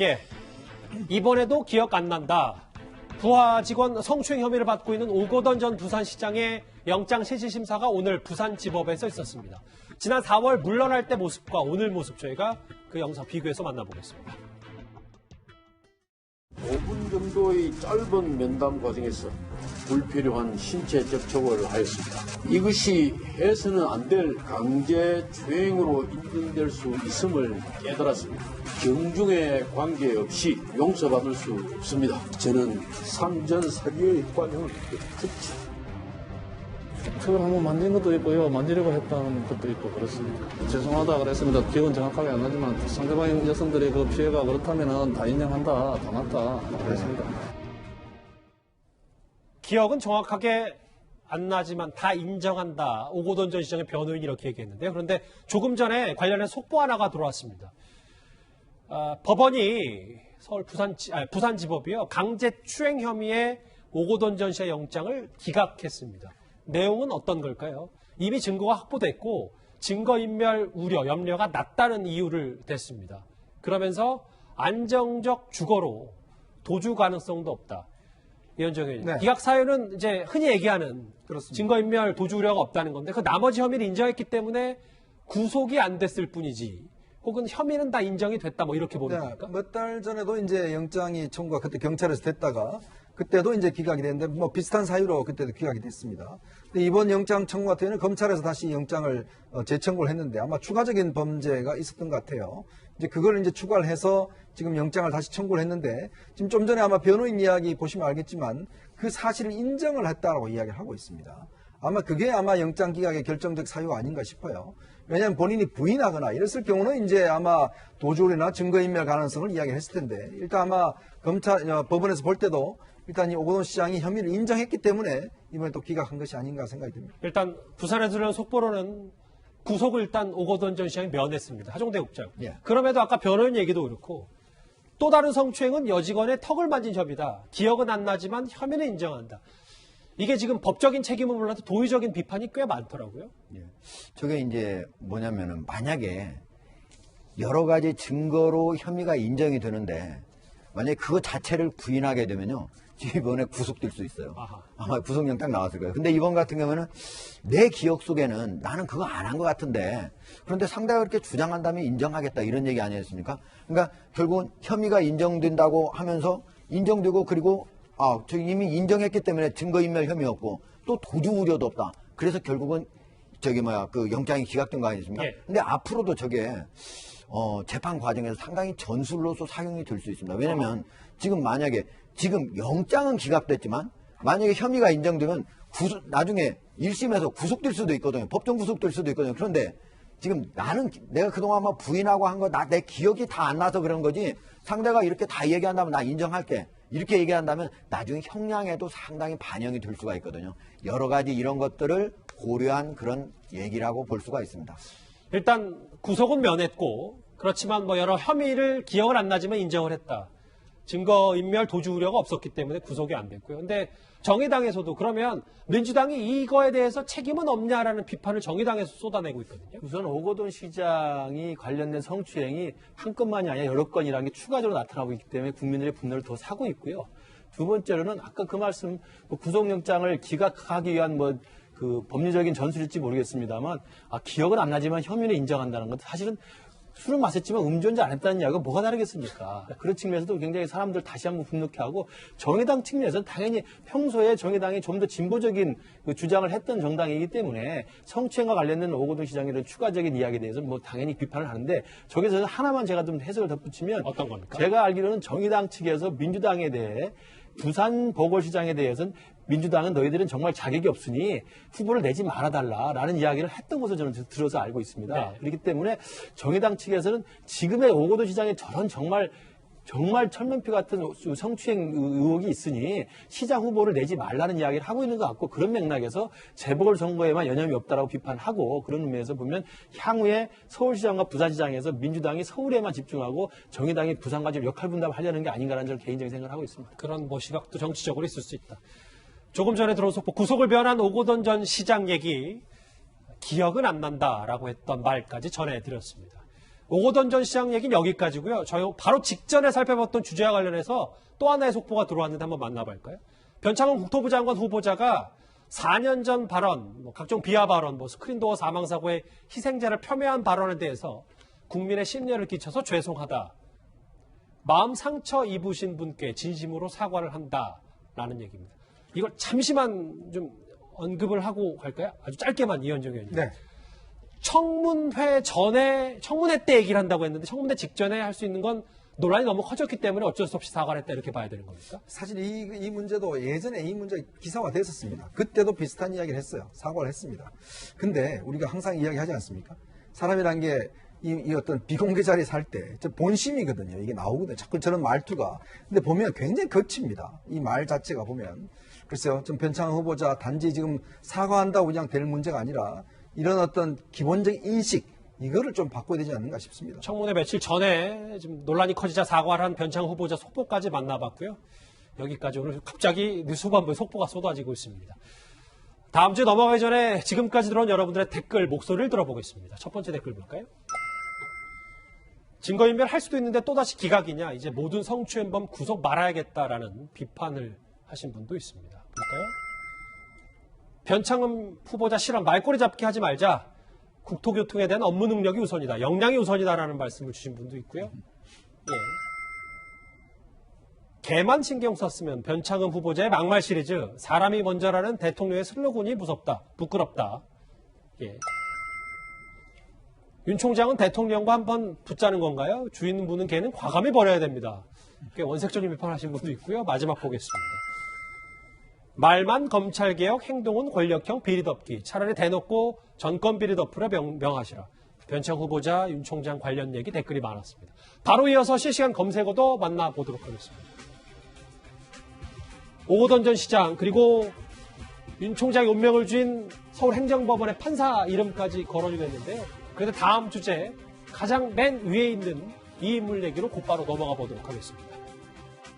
예, 이번에도 기억 안 난다. 부하 직원 성추행 혐의를 받고 있는 오거돈 전 부산시장의 영장 실질심사가 오늘 부산지법에서 있었습니다. 지난 4월 물러날 때 모습과 오늘 모습 저희가 그 영상 비교해서 만나보겠습니다. 5분 정도의 짧은 면담 과정에서 불필요한 신체 접촉을 하였습니다. 이것이 해서는 안 될 강제추행으로 인정될 수 있음을 깨달았습니다. 경중에 관계없이 용서받을 수 없습니다. 저는 상전 사기의 관용을 듣지. 그걸 한번 만진 것도 있고요. 만지려고 했다는 것도 있고 그렇습니다. 죄송하다 그랬습니다. 기억은 정확하게 안 나지만 상대방 여성들의 그 피해가 그렇다면 다 인정한다, 다 맞다 그랬습니다. 기억은 정확하게 안 나지만 다 인정한다. 오거돈 전 시장의 변호인이 이렇게 얘기했는데요. 그런데 조금 전에 관련해 속보 하나가 들어왔습니다. 법원이 부산지법이요. 강제추행 혐의의 오거돈 전 씨의 영장을 기각했습니다. 내용은 어떤 걸까요? 이미 증거가 확보됐고 증거인멸 우려, 염려가 낮다는 이유를 댔습니다. 그러면서 안정적 주거로 도주 가능성도 없다. 이현정 의원님. 네. 기각 사유는 이제 흔히 얘기하는 그렇습니다. 증거인멸 도주 우려가 없다는 건데 그 나머지 혐의를 인정했기 때문에 구속이 안 됐을 뿐이지. 혹은 혐의는 다 인정이 됐다 뭐 이렇게 보는 겁니까? 몇 달 전에도 이제 영장이 청구가 그때 경찰에서 됐다가 그때도 이제 기각이 됐는데 뭐 비슷한 사유로 그때도 기각이 됐습니다. 근데 이번 영장 청구 같은 경우는 검찰에서 다시 영장을 재청구를 했는데 아마 추가적인 범죄가 있었던 것 같아요. 이제 그걸 이제 추가를 해서 지금 영장을 다시 청구를 했는데 지금 좀 전에 아마 변호인 이야기 보시면 알겠지만 그 사실을 인정을 했다라고 이야기를 하고 있습니다. 아마 그게 아마 영장 기각의 결정적 사유가 아닌가 싶어요. 왜냐하면 본인이 부인하거나 이랬을 경우는 이제 아마 도주나 증거인멸 가능성을 이야기를 했을 텐데 일단 아마 법원에서 볼 때도 일단 이 오거돈 시장이 혐의를 인정했기 때문에 이번에 또 기각한 것이 아닌가 생각이 듭니다. 일단 부산에서 들은 속보로는 구속을 일단 오거돈 전 시장이 면했습니다. 하종대 국장. 예. 그럼에도 아까 변호인 얘기도 그렇고 또 다른 성추행은 여직원의 턱을 만진 혐의다. 기억은 안 나지만 혐의는 인정한다. 이게 지금 법적인 책임은 몰라도 도의적인 비판이 꽤 많더라고요. 예. 저게 이제 뭐냐면은 만약에 여러 가지 증거로 혐의가 인정이 되는데 만약에 그거 자체를 부인하게 되면요. 이번에 구속될 수 있어요. 아마 구속영장 나왔을 거예요. 근데 이번 같은 경우는 내 기억 속에는 나는 그거 안 한 것 같은데 그런데 상대가 그렇게 주장한다면 인정하겠다 이런 얘기 아니었습니까? 그러니까 결국은 혐의가 인정된다고 하면서 인정되고 그리고 저 이미 인정했기 때문에 증거인멸 혐의였고 또 도주 우려도 없다. 그래서 결국은 그 영장이 기각된 거 아니겠습니까? 예. 근데 앞으로도 저게 재판 과정에서 상당히 전술로서 사용이 될 수 있습니다. 왜냐면 지금 만약에 지금 영장은 기각됐지만 만약에 혐의가 인정되면 나중에 1심에서 구속될 수도 있거든요. 법정 구속될 수도 있거든요. 그런데 지금 내가 그동안 뭐 부인하고 한 거 내 기억이 다 안 나서 그런 거지 상대가 이렇게 다 얘기한다면 나 인정할게. 이렇게 얘기한다면 나중에 형량에도 상당히 반영이 될 수가 있거든요. 여러 가지 이런 것들을 고려한 그런 얘기라고 볼 수가 있습니다. 일단 구속은 면했고 그렇지만 뭐 여러 혐의를 기억을 안 나지만 인정을 했다. 증거인멸 도주 우려가 없었기 때문에 구속이 안 됐고요. 근데 정의당에서도 그러면 민주당이 이거에 대해서 책임은 없냐라는 비판을 정의당에서 쏟아내고 있거든요. 우선 오거돈 시장이 관련된 성추행이 한 건만이 아니라 여러 건이라는 게 추가적으로 나타나고 있기 때문에 국민들의 분노를 더 사고 있고요. 두 번째로는 아까 그 말씀 구속영장을 기각하기 위한 그 법리적인 전술일지 모르겠습니다만 기억은 안 나지만 혐의는 인정한다는 것 사실은 술은 마셨지만 음주운전 안 했다는 이야기가 뭐가 다르겠습니까? 그런 측면에서도 굉장히 사람들 다시 한번 분노케 하고 정의당 측면에서는 당연히 평소에 정의당이 좀 더 진보적인 그 주장을 했던 정당이기 때문에 성추행과 관련된 오거돈 시장의 이런 추가적인 이야기에 대해서 뭐 당연히 비판을 하는데 저기서 하나만 제가 좀 해석을 덧붙이면 어떤 겁니까? 제가 알기로는 정의당 측에서 민주당에 대해 부산 보궐시장에 대해서는 민주당은 너희들은 정말 자격이 없으니 후보를 내지 말아달라라는 이야기를 했던 것을 저는 들어서 알고 있습니다. 네. 그렇기 때문에 정의당 측에서는 지금의 오거돈 시장에 저런 정말 천면피 같은 성추행 의혹이 있으니 시장 후보를 내지 말라는 이야기를 하고 있는 것 같고 그런 맥락에서 재보궐선거에만 여념이 없다라고 비판하고 그런 의미에서 보면 향후에 서울시장과 부산시장에서 민주당이 서울에만 집중하고 정의당이 부산과 좀 역할 분담하려는 게 아닌가라는 저는 개인적인 생각을 하고 있습니다. 그런 시각도 정치적으로 있을 수 있다. 조금 전에 들어서 구속을 면한 오거돈 전 시장 얘기 기억은 안 난다라고 했던 말까지 전해드렸습니다. 오거돈 전 시장 얘기는 여기까지고요. 저희 바로 직전에 살펴봤던 주제와 관련해서 또 하나의 속보가 들어왔는데 한번 만나볼까요? 변창흠 국토부 장관 후보자가 4년 전 발언, 각종 비하 발언, 스크린도어 사망사고의 희생자를 폄훼한 발언에 대해서 국민의 심려를 끼쳐서 죄송하다. 마음 상처 입으신 분께 진심으로 사과를 한다라는 얘기입니다. 이걸 잠시만 좀 언급을 하고 갈까요? 아주 짧게만 이현정 의원님. 네. 청문회 전에, 청문회 때 얘기를 한다고 했는데 청문회 직전에 할 수 있는 건 논란이 너무 커졌기 때문에 어쩔 수 없이 사과를 했다 이렇게 봐야 되는 겁니까? 사실 이 문제도 예전에 이 문제 기사화 됐었습니다. 그때도 비슷한 이야기를 했어요. 사과를 했습니다. 근데 우리가 항상 이야기하지 않습니까? 사람이란 게 이 어떤 비공개 자리 살 때 본심이거든요. 이게 나오거든요. 자꾸 저런 말투가. 근데 보면 굉장히 거칩니다. 이 말 자체가 보면. 글쎄요. 좀 변창흠 후보자 단지 지금 사과한다고 그냥 될 문제가 아니라 이런 어떤 기본적인 인식 이거를 좀 바꿔야 되지 않는가 싶습니다. 청문회 며칠 전에 좀 논란이 커지자 사과를 한 변창흠 후보자 속보까지 만나봤고요. 여기까지 오늘 갑자기 뉴스 후반부에 속보가 쏟아지고 있습니다. 다음 주에 넘어가기 전에 지금까지 들어온 여러분들의 댓글 목소리를 들어보겠습니다. 첫 번째 댓글 볼까요? 증거인멸 할 수도 있는데 또다시 기각이냐. 이제 모든 성추행범 구속 말아야겠다라는 비판을 하신 분도 있습니다. 볼까요? 변창흠 후보자 실언 말꼬리 잡기 하지 말자. 국토교통에 대한 업무 능력이 우선이다. 역량이 우선이다라는 말씀을 주신 분도 있고요. 예. 개만 신경 썼으면 변창흠 후보자의 막말 시리즈 사람이 먼저라는 대통령의 슬로건이 무섭다. 부끄럽다. 예. 윤 총장은 대통령과 한번 붙자는 건가요? 주인분은 걔는 과감히 버려야 됩니다. 원색적인 비판하신 분도 있고요. 마지막 보겠습니다. 말만 검찰개혁, 행동은 권력형 비리덮기. 차라리 대놓고 전권 비리 덮으려 명하시라. 변창 후보자, 윤 총장 관련 얘기 댓글이 많았습니다. 바로 이어서 실시간 검색어도 만나보도록 하겠습니다. 오거돈 전 시장 그리고 윤 총장의 운명을 쥔 서울행정법원의 판사 이름까지 거론이 됐는데요. 그런데 다음 주제 가장 맨 위에 있는 이 인물 얘기로 곧바로 넘어가 보도록 하겠습니다.